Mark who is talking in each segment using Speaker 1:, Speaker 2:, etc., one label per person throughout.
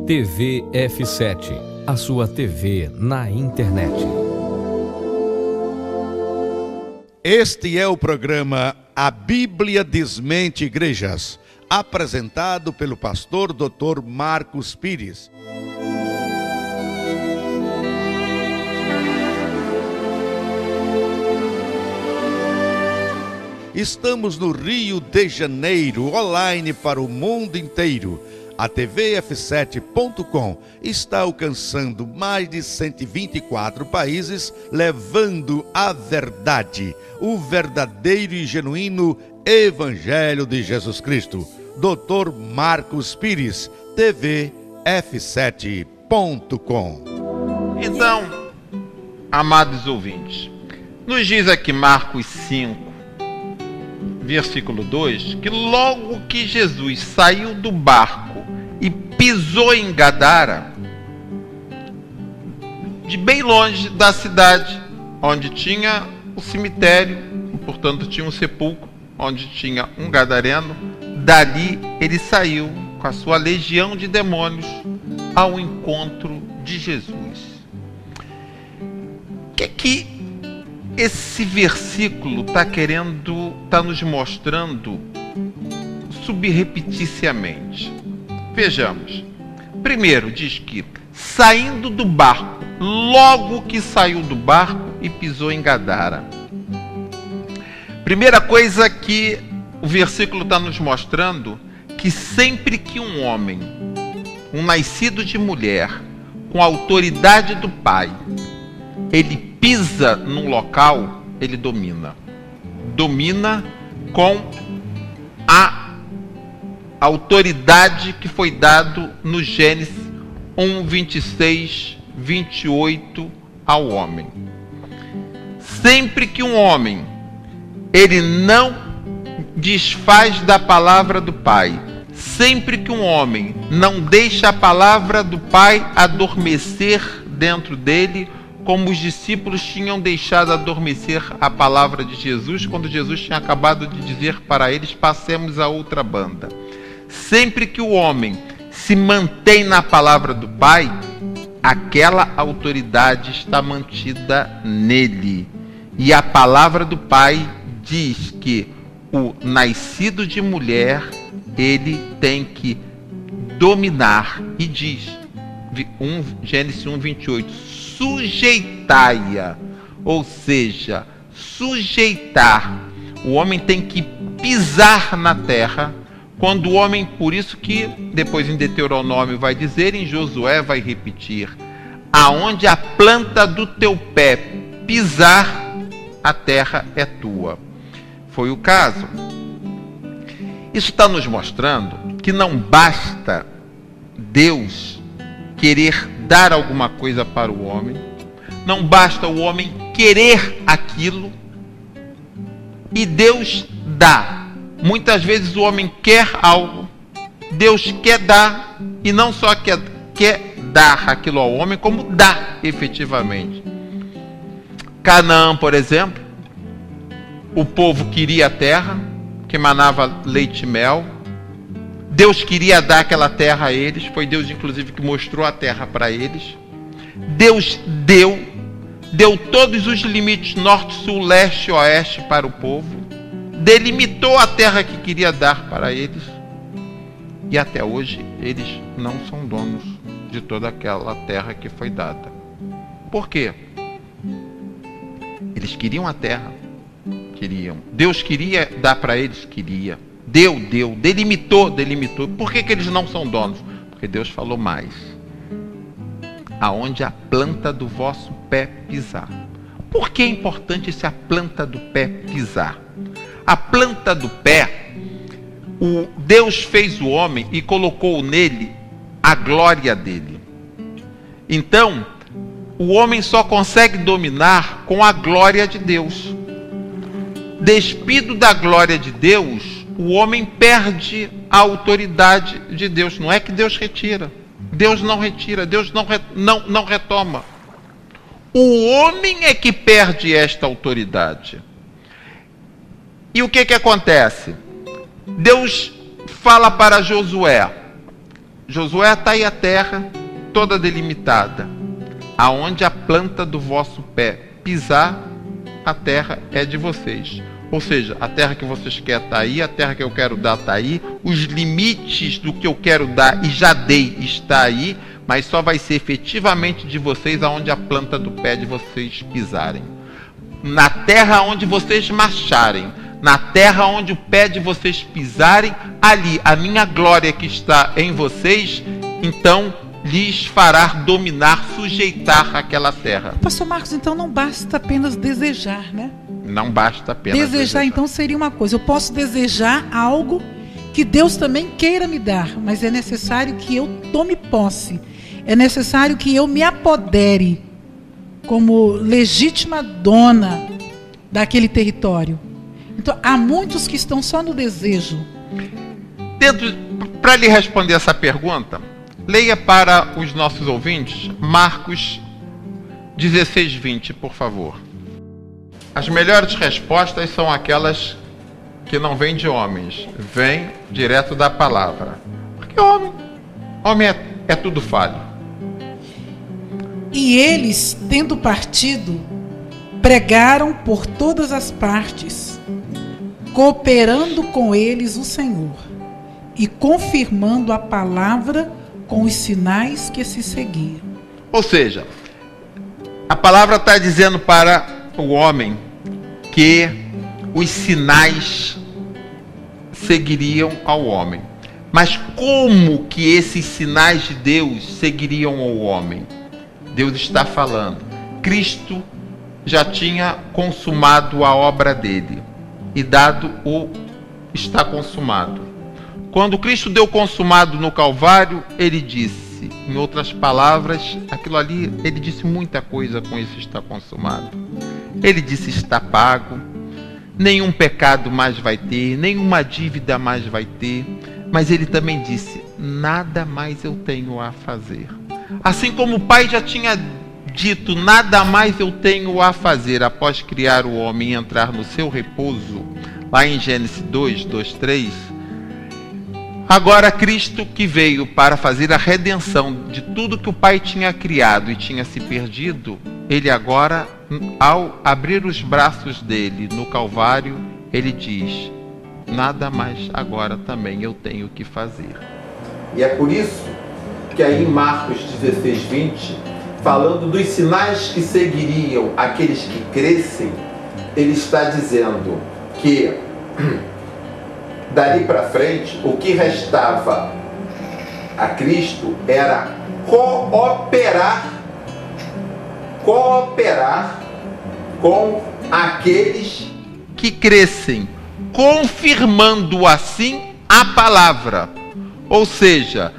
Speaker 1: TV F7, a sua TV na internet.
Speaker 2: Este é o programa A Bíblia Desmente Igrejas, apresentado pelo pastor Dr. Marcos Pires. Estamos no Rio de Janeiro, online para o mundo inteiro. A tvf7.com está alcançando mais de 124 países, levando a verdade, o verdadeiro e genuíno Evangelho de Jesus Cristo. Dr. Marcos Pires, tvf7.com.
Speaker 3: Então, amados ouvintes, nos diz aqui Marcos 5, versículo 2, que logo que Jesus saiu do barco e pisou em Gadara, de bem longe da cidade, onde tinha o cemitério, portanto tinha um sepulcro, onde tinha um gadareno, dali ele saiu com a sua legião de demônios ao encontro de Jesus. O que esse versículo está nos mostrando subrepeticiamente? Vejamos. Primeiro, diz que saindo do barco, logo que saiu do barco e pisou em Gadara. Primeira coisa que o versículo está nos mostrando, que sempre que um homem, um nascido de mulher, com a autoridade do pai, ele pisa num local, ele domina. Domina com a autoridade que foi dado no Gênesis 1, 26, 28 ao homem. Sempre que um homem, ele não desfaz da palavra do pai, sempre que um homem não deixa a palavra do pai adormecer dentro dele, como os discípulos tinham deixado adormecer a palavra de Jesus, quando Jesus tinha acabado de dizer para eles, passemos a outra banda. Sempre que o homem se mantém na palavra do Pai, aquela autoridade está mantida nele. E a palavra do Pai diz que o nascido de mulher, ele tem que dominar. E diz, Gênesis 1, 28, sujeitai-a, ou seja, sujeitar. O homem tem que pisar na terra. Quando o homem, por isso que depois em Deuteronômio vai dizer, em Josué vai repetir, aonde a planta do teu pé pisar, a terra é tua. Foi o caso. Isso está nos mostrando que não basta Deus querer dar alguma coisa para o homem, não basta o homem querer aquilo e Deus dá. Muitas vezes o homem quer algo, Deus quer dar, e não só quer dar aquilo ao homem, como dá efetivamente. Canaã, por exemplo, o povo queria a terra, que manava leite e mel, Deus queria dar aquela terra a eles, foi Deus inclusive que mostrou a terra para eles. Deus deu todos os limites norte, sul, leste e oeste para o povo, delimitou a terra que queria dar para eles, e até hoje eles não são donos de toda aquela terra que foi dada. Por quê? Eles queriam a terra, queriam. Deus queria dar para eles, queria. Deu, delimitou. Por que eles não são donos? Porque Deus falou mais. Aonde a planta do vosso pé pisar. Por que é importante a planta do pé pisar? A planta do pé, Deus fez o homem e colocou nele a glória dele. Então, o homem só consegue dominar com a glória de Deus. Despido da glória de Deus, o homem perde a autoridade de Deus. Não é que Deus retira. Deus não retira, Deus não retoma. O homem é que perde esta autoridade. E o que acontece? Deus fala para Josué, Josué, está aí a terra toda delimitada. Aonde a planta do vosso pé pisar, a terra é de vocês. Ou seja, a terra que vocês querem está aí, a terra que eu quero dar está aí, os limites do que eu quero dar e já dei está aí, mas só vai ser efetivamente de vocês aonde a planta do pé de vocês pisarem. Na terra onde vocês marcharem, na terra onde o pé de vocês pisarem, ali a minha glória que está em vocês, então lhes fará dominar, sujeitar aquela terra.
Speaker 4: Pastor Marcos, então não basta apenas desejar, né?
Speaker 3: Não basta apenas
Speaker 4: desejar. Então seria uma coisa, eu posso desejar algo que Deus também queira me dar, mas é necessário que eu tome posse, é necessário que eu me apodere como legítima dona daquele território. Então há muitos que estão só no desejo.
Speaker 3: Para lhe responder essa pergunta, leia para os nossos ouvintes Marcos 16:20, por favor. As melhores respostas são aquelas que não vêm de homens, vêm direto da palavra. Porque homem é tudo falho.
Speaker 4: E eles, tendo partido, pregaram por todas as partes, cooperando com eles o Senhor e confirmando a palavra com os sinais que se seguiam.
Speaker 3: Ou seja, a palavra está dizendo para o homem que os sinais seguiriam ao homem. Mas como que esses sinais de Deus seguiriam ao homem? Deus está falando. Cristo já tinha consumado a obra dele e dado o está consumado. Quando Cristo deu consumado no Calvário, ele disse, em outras palavras, aquilo ali, ele disse muita coisa com isso está consumado. Ele disse está pago, nenhum pecado mais vai ter, nenhuma dívida mais vai ter, mas ele também disse, nada mais eu tenho a fazer. Assim como o Pai já tinha dito, nada mais eu tenho a fazer após criar o homem e entrar no seu repouso, lá em Gênesis 2:3, agora Cristo que veio para fazer a redenção de tudo que o Pai tinha criado e tinha se perdido, ele agora, ao abrir os braços dele no Calvário, ele diz, nada mais agora também eu tenho que fazer.
Speaker 5: E é por isso que aí em Marcos 16:20, falando dos sinais que seguiriam aqueles que crescem, ele está dizendo que dali para frente o que restava a Cristo era cooperar com aqueles
Speaker 3: que crescem, confirmando assim a palavra. Ou seja,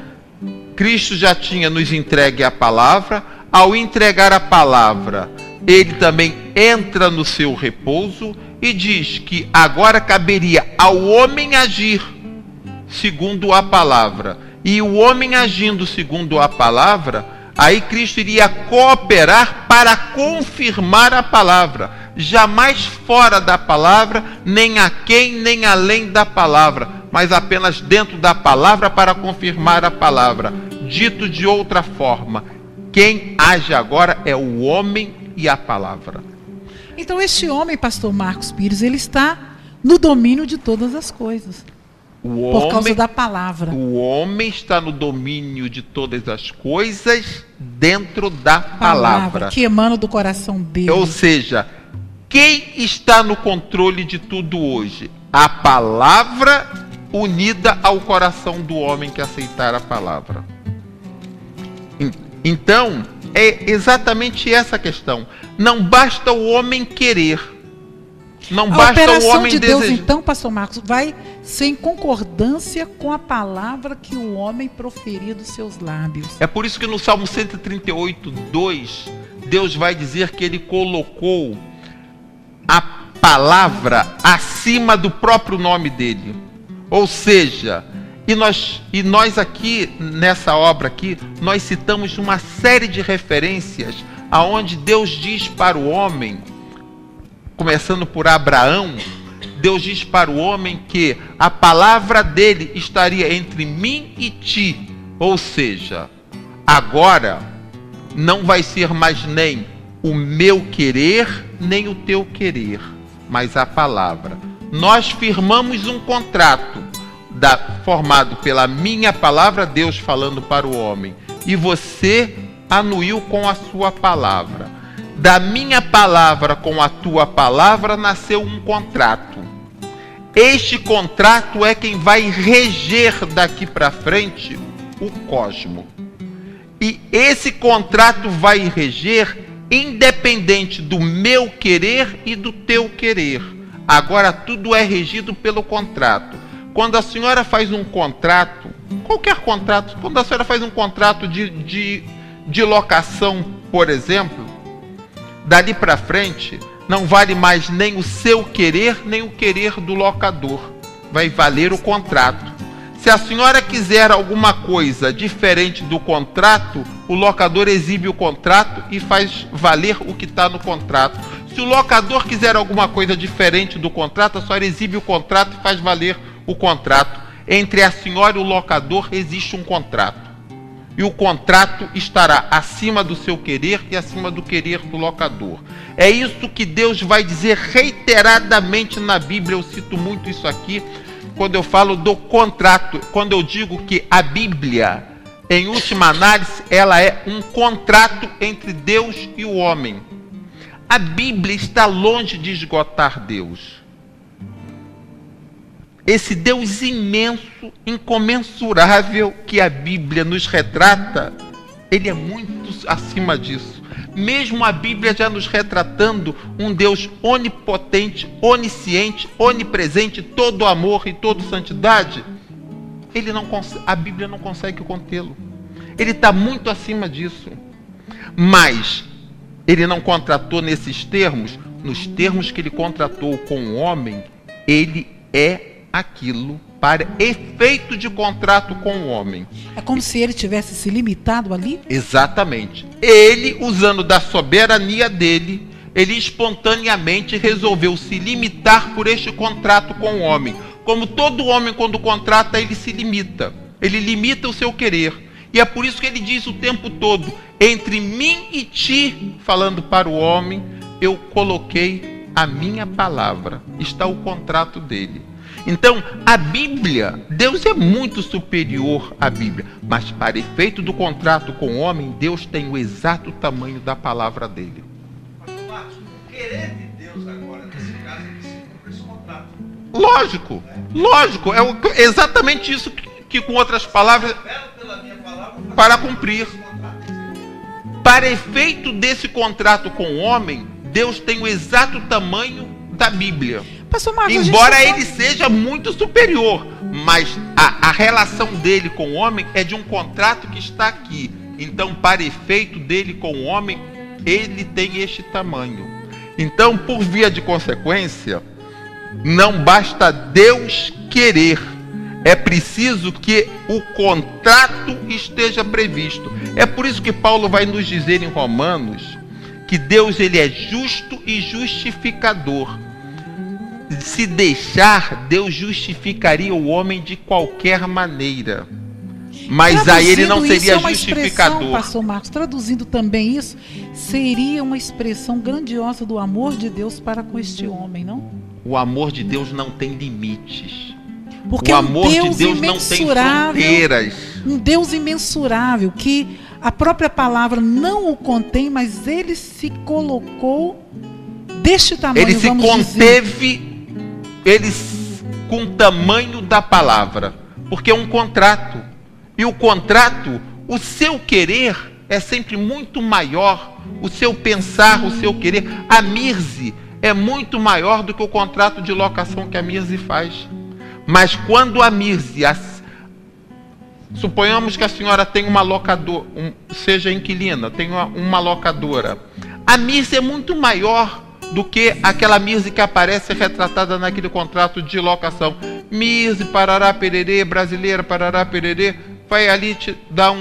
Speaker 3: Cristo já tinha nos entregue a palavra, ao entregar a palavra, ele também entra no seu repouso e diz que agora caberia ao homem agir segundo a palavra. E o homem agindo segundo a palavra, aí Cristo iria cooperar para confirmar a palavra. Jamais fora da palavra, nem aquém, nem além da palavra, mas apenas dentro da palavra para confirmar a palavra. Dito de outra forma, quem age agora é o homem e a palavra.
Speaker 4: Então este homem, pastor Marcos Pires, ele está no domínio de todas as coisas. Por causa da palavra.
Speaker 3: O homem está no domínio de todas as coisas dentro da palavra.
Speaker 4: Que emana do coração dele.
Speaker 3: Ou seja, quem está no controle de tudo hoje? A palavra unida ao coração do homem que aceitar a palavra. Então, é exatamente essa a questão. Não basta o homem querer. Não basta o homem
Speaker 4: de
Speaker 3: desejar.
Speaker 4: Deus, então, pastor Marcos, vai ser em concordância com a palavra que o homem proferir dos seus lábios.
Speaker 3: É por isso que no Salmo 138:2, Deus vai dizer que ele colocou a palavra acima do próprio nome dele. Ou seja, e nós aqui, nessa obra aqui, nós citamos uma série de referências aonde Deus diz para o homem, começando por Abraão, Deus diz para o homem que a palavra dele estaria entre mim e ti, Ou seja, agora não vai ser mais nem o meu querer, nem o teu querer, mas a palavra. Nós firmamos um contrato formado pela minha palavra, Deus falando para o homem, e você anuiu com a sua palavra. Da minha palavra com a tua palavra nasceu um contrato. Este contrato é quem vai reger daqui para frente o cosmos. E esse contrato vai reger independente do meu querer e do teu querer. Agora tudo é regido pelo contrato. Quando a senhora faz um contrato, qualquer contrato, quando a senhora faz um contrato de locação, por exemplo, dali para frente, não vale mais nem o seu querer, nem o querer do locador. Vai valer o contrato. Se a senhora quiser alguma coisa diferente do contrato, o locador exibe o contrato e faz valer o que está no contrato. Se o locador quiser alguma coisa diferente do contrato, a senhora exibe o contrato e faz valer o contrato. Entre a senhora e o locador existe um contrato. E o contrato estará acima do seu querer e acima do querer do locador. É isso que Deus vai dizer reiteradamente na Bíblia. Eu cito muito isso aqui quando eu falo do contrato. Quando eu digo que a Bíblia, em última análise, ela é um contrato entre Deus e o homem. A Bíblia está longe de esgotar Deus. Esse Deus imenso, incomensurável que a Bíblia nos retrata, ele é muito acima disso. Mesmo a Bíblia já nos retratando um Deus onipotente, onisciente, onipresente, todo amor e toda santidade, a Bíblia não consegue contê-lo. Ele está muito acima disso. Mas ele não contratou nesses termos, nos termos que ele contratou com o homem, ele é aquilo para efeito de contrato com o homem.
Speaker 4: É como se ele tivesse se limitado ali?
Speaker 3: Exatamente. Ele, usando da soberania dele, ele espontaneamente resolveu se limitar por este contrato com o homem. Como todo homem, quando contrata, ele se limita. Ele limita o seu querer. E é por isso que ele diz o tempo todo, entre mim e ti, falando para o homem, eu coloquei a minha palavra. Está o contrato dele. Então, a Bíblia, Deus é muito superior à Bíblia, mas para efeito do contrato com o homem, Deus tem o exato tamanho da palavra dele.
Speaker 2: Pastor Marcos, o querer de Deus agora, nesse caso, é que se cumpra esse contrato.
Speaker 3: Lógico, é exatamente isso que com outras palavras, para cumprir. Para efeito desse contrato com o homem, Deus tem o exato tamanho da Bíblia.
Speaker 4: Marcos,
Speaker 3: embora ele seja muito superior, mas a relação dele com o homem é de um contrato que está aqui. Então, para efeito dele com o homem, ele tem este tamanho. Então, por via de consequência, não basta Deus querer, é preciso que o contrato esteja previsto. É por isso que Paulo vai nos dizer em Romanos que Deus, ele é justo e justificador. Se deixar, Deus justificaria o homem de qualquer maneira. Mas aí ele não seria justificador.
Speaker 4: Pastor Marcos, traduzindo também isso, seria uma expressão grandiosa do amor de Deus para com este homem, não?
Speaker 3: O amor de Deus não tem limites.
Speaker 4: Porque
Speaker 3: o amor de Deus não tem fronteiras.
Speaker 4: Um Deus imensurável, que a própria palavra não o contém, mas ele se colocou deste tamanho.
Speaker 3: Ele se conteve, ele com o tamanho da palavra, porque é um contrato. E o contrato, o seu querer é sempre muito maior, o seu pensar, o seu querer. A Mirze é muito maior do que o contrato de locação que a Mirze faz. Mas quando a Mirze, suponhamos que a senhora tem uma locadora, seja inquilina, tem uma locadora. A Mirze é muito maior do que aquela Mirze que aparece retratada naquele contrato de locação. Mirze, parará, pererê, brasileira, parará, pererê, vai ali te dar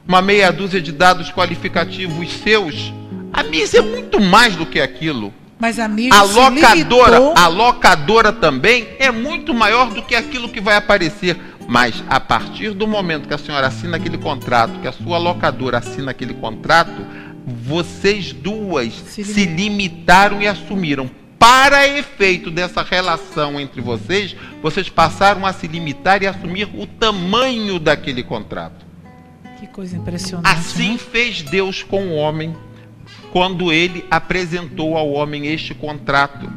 Speaker 3: uma meia dúzia de dados qualificativos seus. A Mirze é muito mais do que aquilo.
Speaker 4: Mas a Mirze a
Speaker 3: locadora também é muito maior do que aquilo que vai aparecer. Mas a partir do momento que a senhora assina aquele contrato, que a sua locadora assina aquele contrato, vocês duas se limitaram e assumiram. Para efeito dessa relação entre vocês, vocês passaram a se limitar e assumir o tamanho daquele contrato.
Speaker 4: Que coisa impressionante.
Speaker 3: Assim, né? Fez Deus com o homem, quando ele apresentou ao homem este contrato.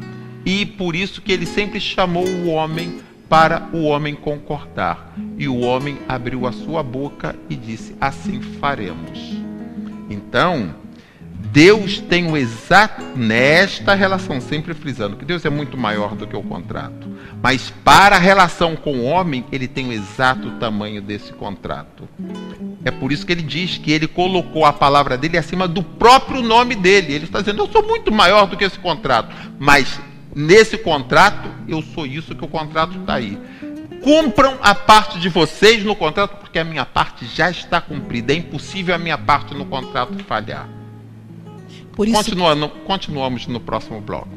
Speaker 3: E por isso que ele sempre chamou o homem para o homem concordar. E o homem abriu a sua boca e disse: assim faremos. Então, Deus tem o exato, nesta relação, sempre frisando que Deus é muito maior do que o contrato, mas para a relação com o homem, ele tem o exato tamanho desse contrato. É por isso que ele diz que ele colocou a palavra dele acima do próprio nome dele. Ele está dizendo: eu sou muito maior do que esse contrato, mas nesse contrato, eu sou isso que o contrato está aí. Cumpram a parte de vocês no contrato, porque a minha parte já está cumprida. É impossível a minha parte no contrato falhar. Por isso... Continuamos no próximo bloco.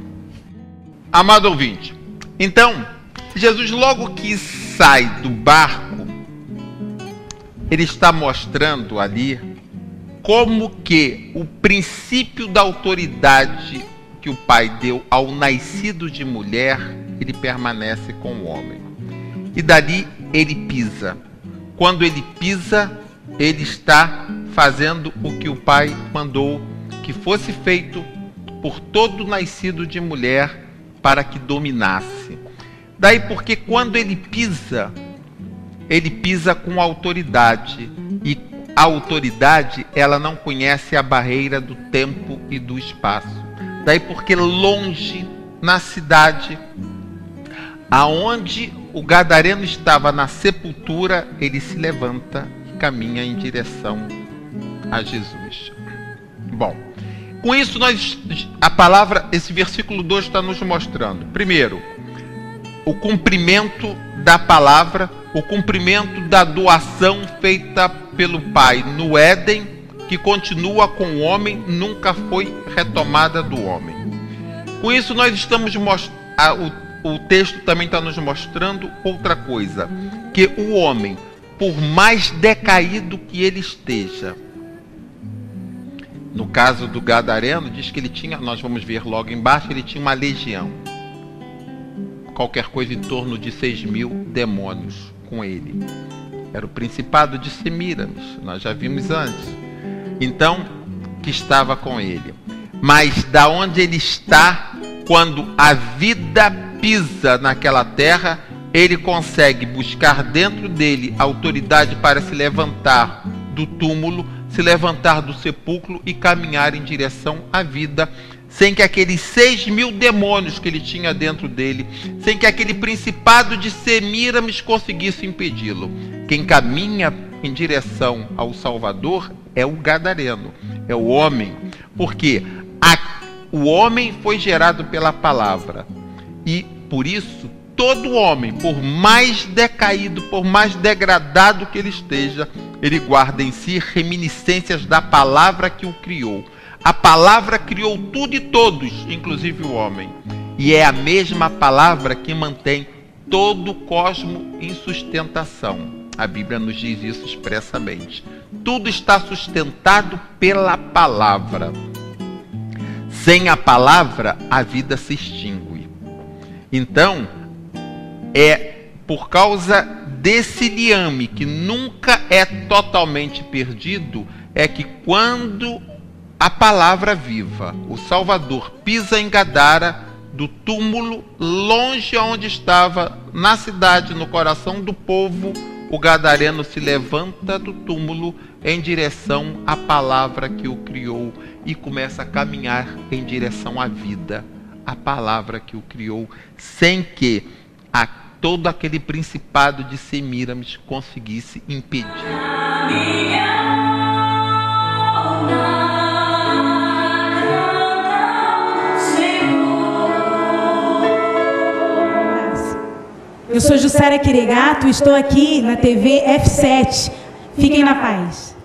Speaker 3: Amado ouvinte, então, Jesus logo que sai do barco, ele está mostrando ali como que o princípio da autoridade que o Pai deu ao nascido de mulher, ele permanece com o homem. E dali ele pisa. Quando ele pisa, ele está fazendo o que o Pai mandou que fosse feito por todo nascido de mulher para que dominasse. Daí porque quando ele pisa com autoridade. E a autoridade, ela não conhece a barreira do tempo e do espaço. Daí porque longe, na cidade, aonde o gadareno estava na sepultura, ele se levanta e caminha em direção a Jesus. Bom, com isso a palavra, esse versículo 2 está nos mostrando, primeiro, o cumprimento da palavra, o cumprimento da doação feita pelo Pai no Éden, que continua com o homem, nunca foi retomada do homem. Com isso nós estamos mostrando, o texto também está nos mostrando outra coisa, que o homem, por mais decaído que ele esteja, no caso do gadareno, diz que ele tinha, nós vamos ver logo embaixo, ele tinha uma legião. Qualquer coisa em torno de 6.000 demônios com ele. Era o principado de Semíramis, nós já vimos antes. Então, que estava com ele. Mas da onde ele está, quando a vida pisa naquela terra, ele consegue buscar dentro dele autoridade para se levantar do túmulo, se levantar do sepulcro e caminhar em direção à vida, sem que aqueles 6.000 demônios que ele tinha dentro dele, sem que aquele principado de Semíramis conseguisse impedi-lo. Quem caminha em direção ao Salvador é o gadareno, é o homem, porque o homem foi gerado pela palavra, e por isso todo homem, por mais decaído, por mais degradado que ele esteja, ele guarda em si reminiscências da palavra que o criou. A palavra criou tudo e todos, inclusive o homem. E é a mesma palavra que mantém todo o cosmo em sustentação. A Bíblia nos diz isso expressamente. Tudo está sustentado pela palavra. Sem a palavra, a vida se extingue. Então, é por causa desse liame que nunca é totalmente perdido, é que quando a palavra viva, o Salvador, pisa em Gadara, do túmulo, longe onde estava, na cidade, no coração do povo, o gadareno se levanta do túmulo em direção à palavra que o criou e começa a caminhar em direção à vida, a palavra que o criou, sem que todo aquele principado de Semíramis conseguisse impedir.
Speaker 6: Eu sou Juscelia Quirigato, estou aqui na TV F7. Fiquem na paz.